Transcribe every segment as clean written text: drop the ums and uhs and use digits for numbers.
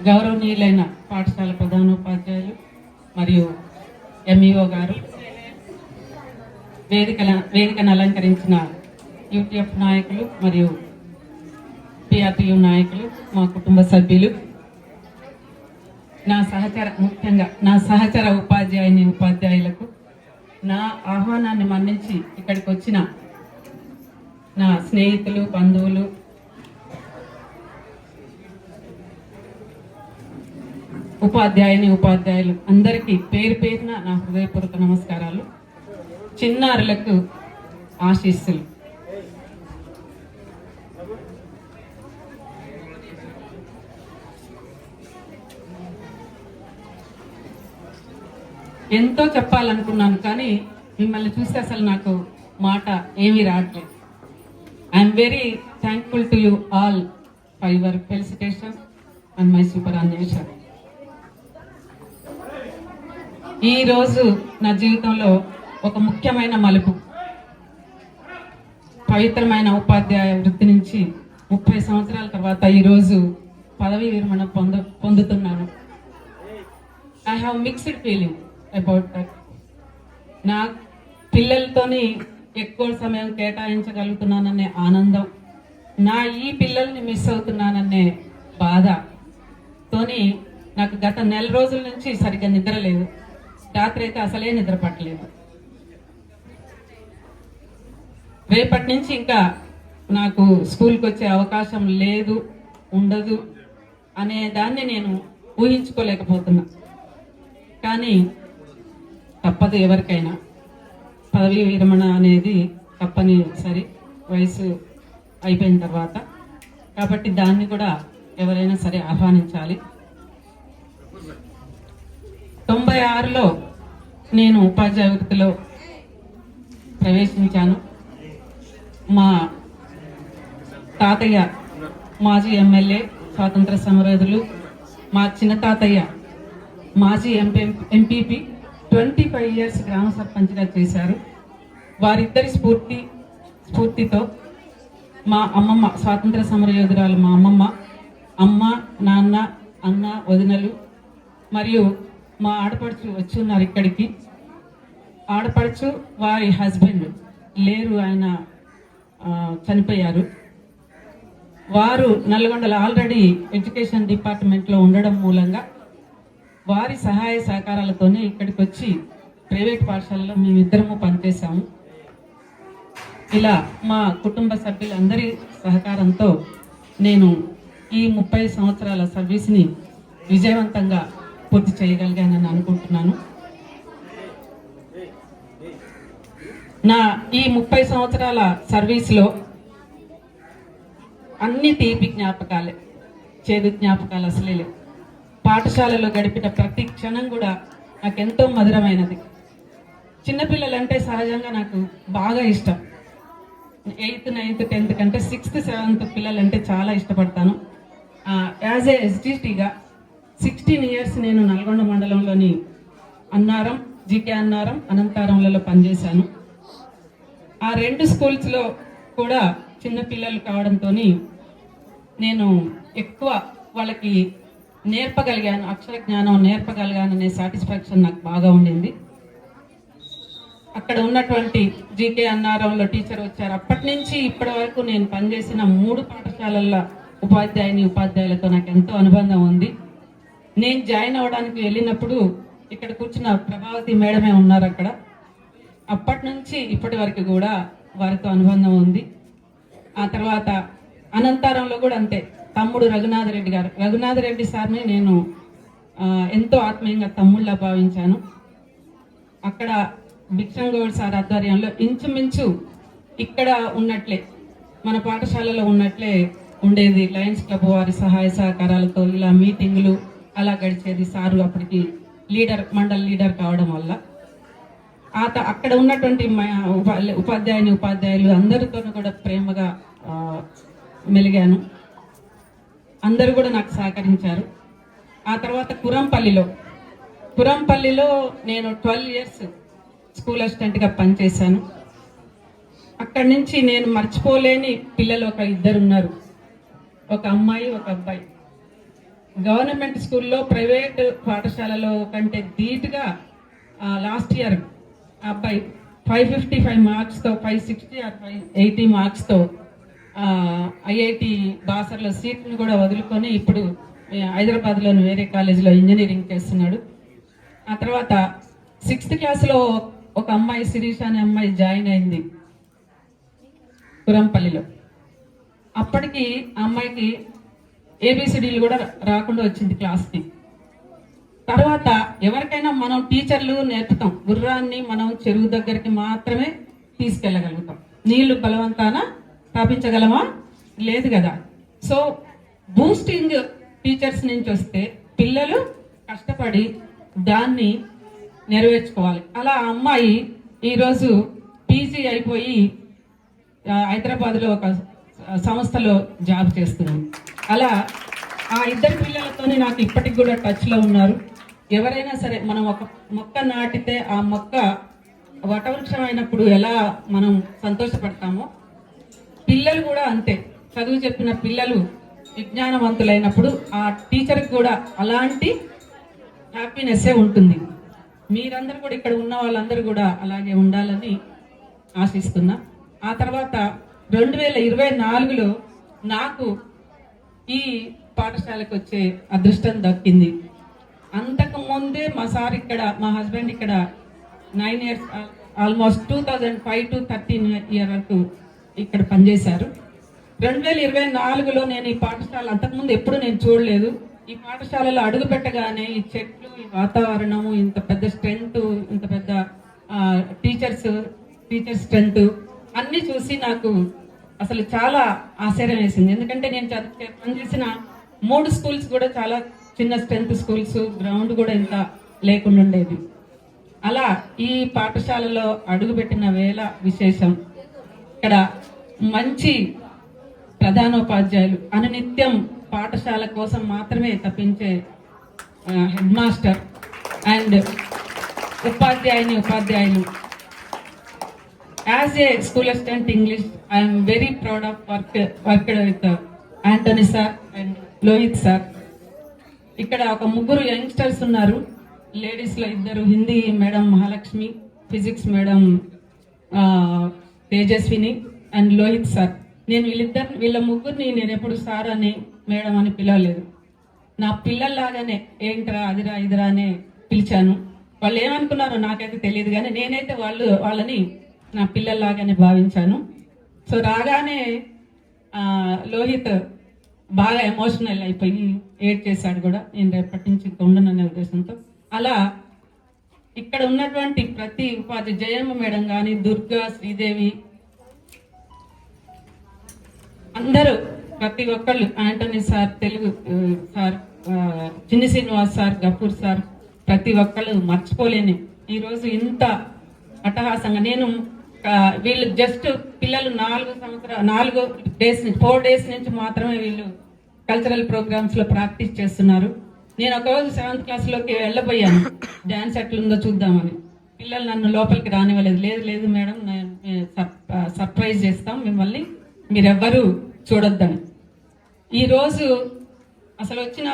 గౌరవనీయులైన పాఠశాల ప్రధానోపాధ్యాయులు మరియు ఎంఈఓ గారు, వేదికను అలంకరించిన యూటీఎఫ్ నాయకులు మరియు పిఆర్టీయూ నాయకులు, మా కుటుంబ సభ్యులు, ముఖ్యంగా నా సహచర ఉపాధ్యాయులకు నా ఆహ్వానాన్ని మన్నించి ఇక్కడికి వచ్చిన నా స్నేహితులు, బంధువులు, ఉపాధ్యాయులు అందరికీ పేరు పేరున నా హృదయపూర్వక నమస్కారాలు. చిన్నారులకు ఆశీస్సులు. ఎంతో చెప్పాలనుకున్నాను, కానీ మిమ్మల్ని చూస్తే అసలు నాకు మాట ఏమీ రావట్లేదు. I'm very thankful to you all for your felicitation and my super అన్వేషణ. ఈరోజు నా జీవితంలో ఒక ముఖ్యమైన మలుపు. పవిత్రమైన ఉపాధ్యాయ వృత్తి నుంచి 30 సంవత్సరాల తర్వాత ఈరోజు పదవీ విరమణ పొందుతున్నాను. I have mixed feeling about that. నా పిల్లలతోని ఎక్కువ సమయం కేటాయించగలుగుతున్నాననే ఆనందం, నా ఈ పిల్లల్ని మిస్ అవుతున్నాననే బాధతోని నాకు గత నెల రోజుల నుంచి సరిగ్గా నిద్ర లేదు. రాత్రి అయితే అసలే నిద్ర పట్టలేదు. రేపటి నుంచి ఇంకా నాకు స్కూల్కి వచ్చే అవకాశం లేదు, ఉండదు అనే దాన్ని నేను ఊహించుకోలేకపోతున్నా. కానీ తప్పదు ఎవరికైనా. పదవీ విరమణ అనేది తప్పనిసరి వయసు అయిపోయిన తర్వాత. కాబట్టి దాన్ని కూడా ఎవరైనా సరే ఆహ్వానించాలి. 96లో నేను ఉపాధ్యాయ వృత్తిలో ప్రవేశించాను. మా తాతయ్య మాజీ ఎమ్మెల్యే, స్వాతంత్ర సమరయోధులు, మా చిన్న తాతయ్య మాజీ ఎంపీపీ 25 years గ్రామ సర్పంచ్గా చేశారు. వారిద్దరి స్ఫూర్తితో మా అమ్మమ్మ, స్వాతంత్ర సమరయోధురాలు మా అమ్మ, నాన్న, అన్న, వదినలు మరియు మా ఆడపడుచు వచ్చి ఉన్నారు ఇక్కడికి. ఆడపడుచు వారి హస్బెండ్ లేరు, ఆయన చనిపోయారు. వారు నల్గొండలో ఆల్రెడీ ఎడ్యుకేషన్ డిపార్ట్మెంట్లో ఉండడం మూలంగా వారి సహాయ సహకారాలతోనే ఇక్కడికి వచ్చి ప్రైవేట్ పాఠశాలలో మేమిద్దరము పనిచేశాము. ఇలా మా కుటుంబ సభ్యులందరి సహకారంతో నేను ఈ 30 సంవత్సరాల సర్వీస్ని విజయవంతంగా పూర్తి చేయగలిగానని అనుకుంటున్నాను. నా ఈ 30 సంవత్సరాల సర్వీస్లో అన్ని తీపి జ్ఞాపకాలే, చేదు జ్ఞాపకాలు అసలే లేవు. పాఠశాలలో గడిపిన ప్రతి క్షణం కూడా నాకెంతో మధురమైనది. చిన్నపిల్లలంటే సహజంగా నాకు బాగా ఇష్టం. 8th, 9th, 10th కంటే 6th, 7th పిల్లలంటే చాలా ఇష్టపడతాను. యాజ్ ఏ ఎస్జిటిగా 16 years నేను నల్గొండ మండలంలోని అన్నారం, జీకే అన్నారం, అనంతారంలలో పనిచేశాను. ఆ 2 స్కూల్స్లో కూడా చిన్నపిల్లలు కావడంతో నేను ఎక్కువ వాళ్ళకి నేర్పగలిగాను, అక్షర జ్ఞానం నేర్పగలిగాననే సాటిస్ఫాక్షన్ నాకు బాగా ఉండింది. అక్కడ ఉన్నటువంటి జీకే అన్నారంలో టీచర్ వచ్చారు. అప్పటి నుంచి ఇప్పటి వరకు నేను పనిచేసిన 3 పాఠశాలల ఉపాధ్యాయులతో నాకు ఎంతో అనుబంధం ఉంది. నేను జాయిన్ అవ్వడానికి వెళ్ళినప్పుడు ఇక్కడ కూర్చున్న ప్రభావతి మేడమే ఉన్నారు అక్కడ. అప్పటి నుంచి ఇప్పటి వరకు కూడా వారితో అనుబంధం ఉంది. ఆ తర్వాత అనంతారంలో కూడా అంతే. తమ్ముడు రఘునాథ్ రెడ్డి సార్ని నేను ఎంతో ఆత్మీయంగా తమ్ముళ్ళ భావించాను. అక్కడ భిక్షంగౌడ్ సార్ ఆధ్వర్యంలో ఇంచుమించు ఇక్కడ ఉన్నట్లే, మన పాఠశాలలో ఉన్నట్లే ఉండేది. లయన్స్ క్లబ్ వారి సహాయ సహకారాలతో ఇలా మీటింగులు అలా గడిచేది. సారు అప్పటికి మండల్ లీడర్ కావడం వల్ల అక్కడ ఉన్నటువంటి ఉపాధ్యాయులు అందరితోనూ కూడా ప్రేమగా మెలిగాను. అందరూ కూడా నాకు సహకరించారు. ఆ తర్వాత కురంపల్లిలో నేను 12 years స్కూల్ అసిస్టెంట్గా పనిచేశాను. అక్కడి నుంచి నేను మర్చిపోలేని పిల్లలు ఒక 2 ఉన్నారు. ఒక అమ్మాయి, ఒక అబ్బాయి. గవర్నమెంట్ స్కూల్లో ప్రైవేట్ పాఠశాలలో కంటే ధీటుగా లాస్ట్ ఇయర్ అబ్బాయి 555 మార్క్స్తో 560 ఆర్ 580 మార్క్స్తో ఐఐటి బాసర్లో సీట్ని కూడా వదులుకొని ఇప్పుడు హైదరాబాద్లోని వేరే కాలేజీలో ఇంజనీరింగ్ చేస్తున్నాడు. ఆ తర్వాత 6th క్లాస్లో ఒక అమ్మాయి శిరీష అనే అమ్మాయి జాయిన్ అయింది కురంపల్లిలో. అప్పటికి ఆ అమ్మాయికి ఏబిసిడీలు కూడా రాకుండా వచ్చింది క్లాస్కి. తర్వాత ఎవరికైనా మనం టీచర్లు నేర్పుతాం, గుర్రాన్ని మనం చెరువు దగ్గరికి మాత్రమే తీసుకెళ్ళగలుగుతాం, నీళ్లు బలవంతాన తాపించగలమా? లేదు కదా. సో బూస్టింగ్ టీచర్స్ నుంచి వస్తే పిల్లలు కష్టపడి దాన్ని నెరవేర్చుకోవాలి. అలా ఆ అమ్మాయి ఈరోజు పీజీ అయిపోయి హైదరాబాద్లో ఒక సంస్థలో జాబ్ చేస్తుంది. అలా ఆ ఇద్దరు పిల్లలతోనే నాకు ఇప్పటికి కూడా టచ్లో ఉన్నారు. ఎవరైనా సరే మనం ఒక మొక్క నాటితే ఆ మొక్క వటవృక్షం అయినప్పుడు ఎలా మనం సంతోషపడతామో, పిల్లలు కూడా అంతే. చదువు చెప్పిన పిల్లలు విజ్ఞానవంతులైనప్పుడు ఆ టీచర్కి కూడా అలాంటి హ్యాపీనెస్సే ఉంటుంది. మీరందరూ కూడా ఇక్కడ ఉన్న వాళ్ళందరూ కూడా అలాగే ఉండాలని ఆశిస్తున్నా. ఆ తర్వాత 2024లో నాకు ఈ పాఠశాలకు వచ్చే అదృష్టం దక్కింది. అంతకు ముందే మా సార్ ఇక్కడ, మా హస్బెండ్ ఇక్కడ 9 years, ఆల్మోస్ట్ 2005 to 13 year వరకు ఇక్కడ పనిచేశారు. 2024లో నేను ఈ పాఠశాల అంతకుముందు ఎప్పుడు నేను చూడలేదు. ఈ పాఠశాలలో అడుగు పెట్టగానే ఈ చెట్లు, ఈ వాతావరణము, ఇంత పెద్ద స్ట్రెంత్, ఇంత పెద్ద టీచర్ స్ట్రెంత్ అన్నీ చూసి నాకు అసలు చాలా ఆశ్చర్యం వేసింది. ఎందుకంటే నేను పనిచేసిన 3 స్కూల్స్ కూడా చాలా చిన్న స్ట్రెంత్ స్కూల్స్, గ్రౌండ్ కూడా ఇంత లేకుండా ఉండేది. అలా ఈ పాఠశాలలో అడుగుపెట్టిన వేళ విశేషం. ఇక్కడ మంచి ప్రధానోపాధ్యాయులు, అనునిత్యం పాఠశాల కోసం మాత్రమే తప్పించే హెడ్ మాస్టర్ అండ్ ఉపాధ్యాయులు. As a school assistant English, I'm very proud of worked with Antony sir and Lohith sir. ఇక్కడ ఒక 3 యంగ్స్టర్స్ ఉన్నారు. లేడీస్లో 2, Hindi madam Mahalakshmi, physics madam Tejaswini and Lohith sir. నేను వీళ్ళ ముగ్గురిని నేను ఎప్పుడు సార్ అని, మేడం అని పిలవలేదు. నా పిల్లల్లాగానే ఏంట్రా అదిరా ఇదిరా అనే పిలిచాను. వాళ్ళు ఏమనుకున్నారో నాకైతే తెలియదు, కానీ నేనైతే వాళ్ళని నా పిల్లల్లాగానే భావించాను. సో రాగానే లోహిత్ బాగా ఎమోషనల్ అయిపోయి ఏడ్ చేశాడు కూడా. నేను రేపటి నుంచి ఇంకా ఉండననే ఉద్దేశంతో. అలా ఇక్కడ ఉన్నటువంటి ప్రతి ఉపాధి, జయమ్మ మేడం కానీ, దుర్గా, శ్రీదేవి, అందరూ ప్రతి ఒక్కళ్ళు, యాంటోనీ సార్, తెలుగు సార్, చిన్ని శ్రీనివాస్ సార్, గఫూర్ సార్, ప్రతి ఒక్కళ్ళు మర్చిపోలేని ఈరోజు ఇంత అట్టహాసంగా. నేను వీళ్ళు జస్ట్ పిల్లలు 4 days నుంచి మాత్రమే వీళ్ళు కల్చరల్ ప్రోగ్రామ్స్ లో ప్రాక్టీస్ చేస్తున్నారు. నేను ఒకరోజు 7th క్లాస్లోకి వెళ్ళబోయాను, డాన్స్ ఎట్లుందో చూద్దామని. పిల్లలు నన్ను లోపలికి రానివ్వలేదు. లేదు మేడం, సర్ప్రైజ్ చేస్తాం మిమ్మల్ని, మీరెవ్వరూ చూడొద్దని. ఈరోజు అసలు వచ్చిన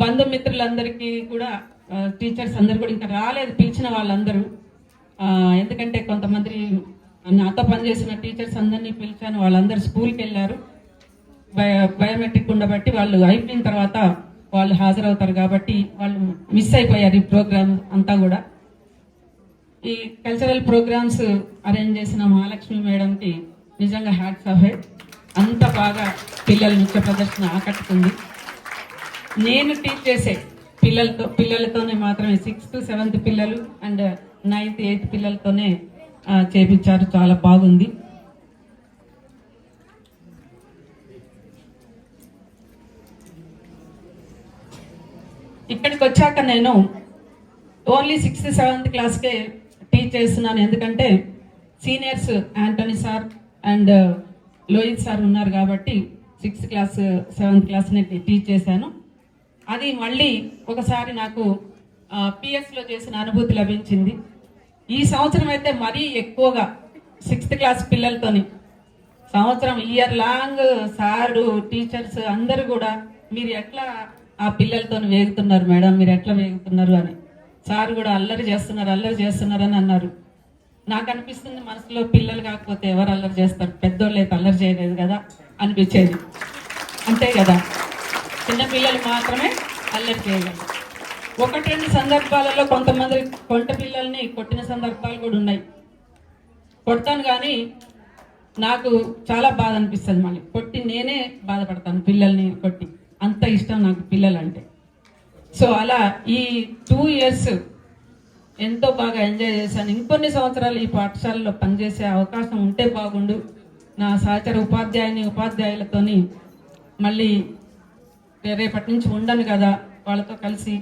బంధుమిత్రులందరికీ కూడా, టీచర్స్ అందరు కూడా ఇంకా రాలేదు, పిలిచిన వాళ్ళందరూ. ఎందుకంటే కొంతమంది నాతో పనిచేసిన టీచర్స్ అందరినీ పిలిచాను. వాళ్ళందరూ స్కూల్కి వెళ్ళారు. బయోమెట్రిక్ ఉండబట్టి వాళ్ళు అయిపోయిన తర్వాత వాళ్ళు హాజరవుతారు కాబట్టి వాళ్ళు మిస్ అయిపోయారు ఈ ప్రోగ్రామ్ అంతా కూడా. ఈ కల్చరల్ ప్రోగ్రామ్స్ అరేంజ్ చేసిన మహాలక్ష్మి మేడంకి నిజంగా హ్యాట్స్ ఆఫ్. అంత బాగా పిల్లల నృత్య ప్రదర్శన ఆకట్టుకుంది. నేను టీచ్ చేసే పిల్లలతోనే మాత్రమే 6th, 7th పిల్లలు అండ్ 9th, 8th పిల్లలతోనే చేపించారు. చాలా బాగుంది. ఇక్కడికి వచ్చాక నేను ఓన్లీ 6th, 7th క్లాస్కే టీచ్ చేస్తున్నాను. ఎందుకంటే seniors Antony sir and Lohith sir ఉన్నారు కాబట్టి 6th క్లాస్, 7th క్లాస్ని టీచ్ చేశాను. అది మళ్ళీ ఒకసారి నాకు పిఎస్లో చేసిన అనుభూతి లభించింది. ఈ సంవత్సరం అయితే మరీ ఎక్కువగా 6th క్లాస్ పిల్లలతోని సంవత్సరం ఇయర్ లాంగ్ సారు, టీచర్స్ అందరూ కూడా మీరు ఎట్లా ఆ పిల్లలతో వేగుతున్నారు మేడం, మీరు ఎట్లా వేగుతున్నారు అని. సార్ కూడా అల్లరి చేస్తున్నారు అని అన్నారు. నాకు అనిపిస్తుంది మనసులో, పిల్లలు కాకపోతే ఎవరు అల్లరి చేస్తారు, పెద్దోళ్ళు అయితే అల్లరి చేయలేదు కదా అనిపించేది. అంతే కదా, చిన్నపిల్లలు మాత్రమే అల్లరి చేయగలరు. ఒకటి రెండు సందర్భాలలో కొంతమంది కొంట పిల్లల్ని కొట్టిన సందర్భాలు కూడా ఉన్నాయి. కొడతాను కానీ నాకు చాలా బాధ అనిపిస్తుంది. మళ్ళీ కొట్టి నేనే బాధపడతాను, పిల్లల్ని కొట్టి. అంత ఇష్టం నాకు పిల్లలంటే. సో అలా ఈ 2 years ఎంతో బాగా ఎంజాయ్ చేశాను. ఇంకొన్ని సంవత్సరాలు ఈ పాఠశాలలో పనిచేసే అవకాశం ఉంటే బాగుండు. నా సహచర ఉపాధ్యాయులతోని మళ్ళీ రేపటి నుంచి ఉండను కదా, వాళ్ళతో కలిసి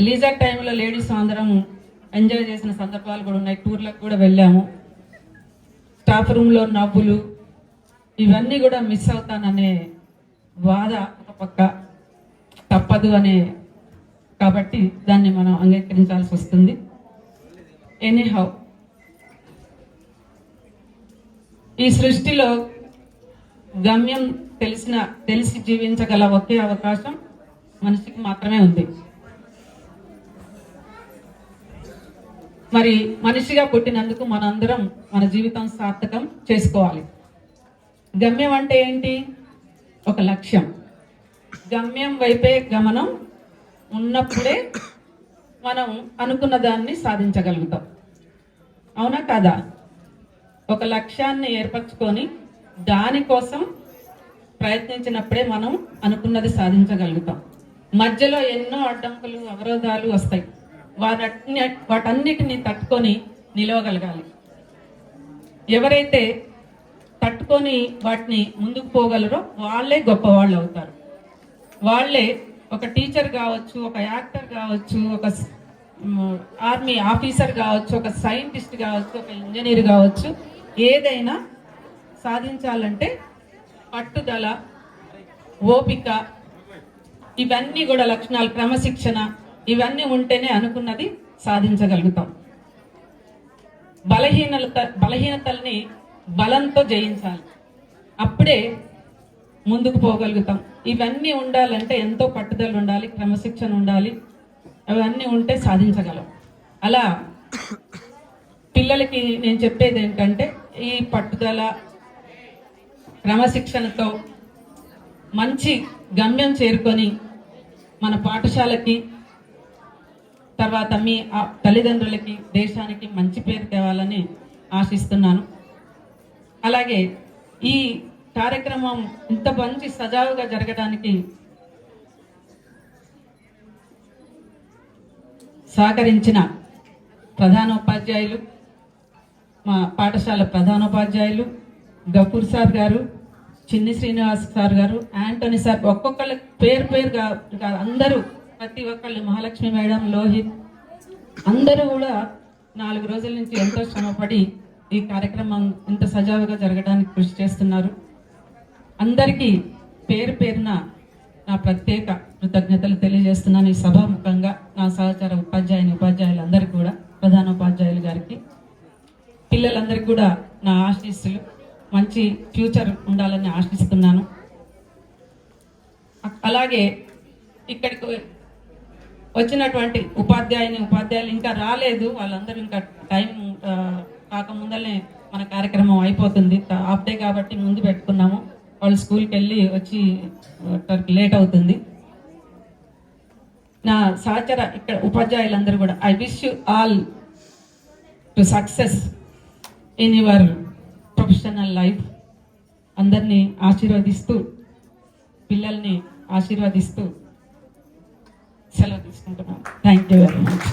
లీజర్ టైంలో లేడీస్ అందరం ఎంజాయ్ చేసిన సందర్భాలు కూడా ఉన్నాయి. టూర్లకు కూడా వెళ్ళాము. స్టాఫ్ రూమ్లో నవ్వులు ఇవన్నీ కూడా మిస్ అవుతాననే బాధ ఒక పక్క, తప్పదు అనే కాబట్టి దాన్ని మనం అంగీకరించాల్సి వస్తుంది. ఎనీహౌ, ఈ సృష్టిలో గమ్యం తెలిసి జీవించగల ఒకే అవకాశం మనిషికి మాత్రమే ఉంది. మరి మనిషిగా పుట్టినందుకు మనందరం మన జీవితం సార్థకం చేసుకోవాలి. గమ్యం అంటే ఏంటి? ఒక లక్ష్యం. గమ్యం వైపే గమనం ఉన్నప్పుడే మనం అనుకున్న దాన్ని సాధించగలుగుతాం. అవునా కాదా? ఒక లక్ష్యాన్ని ఏర్పరచుకొని దానికోసం ప్రయత్నించినప్పుడే మనం అనుకున్నది సాధించగలుగుతాం. మధ్యలో ఎన్నో అడ్డంకులు, అవరోధాలు వస్తాయి. వాటన్నిటిని తట్టుకొని నిలవగలగాలి. ఎవరైతే తట్టుకొని వాటిని ముందుకు పోగలరో వాళ్ళే గొప్పవాళ్ళు అవుతారు. వాళ్ళే ఒక టీచర్ కావచ్చు, ఒక యాక్టర్ కావచ్చు, ఒక ఆర్మీ ఆఫీసర్ కావచ్చు, ఒక సైంటిస్ట్ కావచ్చు, ఒక ఇంజనీర్ కావచ్చు. ఏదైనా సాధించాలంటే పట్టుదల, ఓపిక, ఇవన్నీ కూడా లక్షణాలు, క్రమశిక్షణ, ఇవన్నీ ఉంటేనే అనుకున్నది సాధించగలుగుతాం. బలహీనతల్ని బలంతో జయించాలి, అప్పుడే ముందుకు పోగలుగుతాం. ఇవన్నీ ఉండాలంటే ఎంతో పట్టుదల ఉండాలి, క్రమశిక్షణ ఉండాలి. అవన్నీ ఉంటే సాధించగలం. అలా పిల్లలకి నేను చెప్పేది ఏంటంటే, ఈ పట్టుదల, క్రమశిక్షణతో మంచి గమ్యం చేరుకొని మన పాఠశాలకి, తర్వాత మీ తల్లిదండ్రులకి, దేశానికి మంచి పేరు తేవాలని ఆశిస్తున్నాను. అలాగే ఈ కార్యక్రమం ఇంత మంచి సజావుగా జరగడానికి సహకరించిన ప్రధానోపాధ్యాయులు, మా పాఠశాల ప్రధానోపాధ్యాయులు గఫూర్ సార్ గారు, చిన్ని శ్రీనివాస్ సార్ గారు, యాంటోనీ సార్, ఒక్కొక్కళ్ళ పేరుగా అందరూ, ప్రతి ఒక్కళ్ళు, మహాలక్ష్మి మేడం, లోహిత్, అందరూ కూడా 4 రోజుల నుంచి ఎంతో శ్రమపడి ఈ కార్యక్రమం ఇంత సజావుగా జరగడానికి కృషి చేస్తున్నారు. అందరికీ పేరున నా ప్రత్యేక కృతజ్ఞతలు తెలియజేస్తున్నాను. ఈ సభాముఖంగా నా సహచర ఉపాధ్యాయులందరికీ కూడా, ప్రధానోపాధ్యాయులు గారికి, పిల్లలందరికీ కూడా నా ఆశీస్సులు. మంచి ఫ్యూచర్ ఉండాలని ఆశిస్తున్నాను. అలాగే ఇక్కడికి వచ్చినటువంటి ఉపాధ్యాయులు ఇంకా రాలేదు, వాళ్ళందరూ ఇంకా టైం కాకముందలే మన కార్యక్రమం అయిపోతుంది. హాఫ్ డే కాబట్టి ముందు పెట్టుకున్నాము. వాళ్ళు స్కూల్కి వెళ్ళి వచ్చి లేట్ అవుతుంది. నా సహచర ఇక్కడ ఉపాధ్యాయులందరూ కూడా, I wish you all to success in your professional life. అందరినీ ఆశీర్వదిస్తూ, పిల్లల్ని ఆశీర్వదిస్తూ సెలవు తీసుకుంటున్నాను. Thank you very much.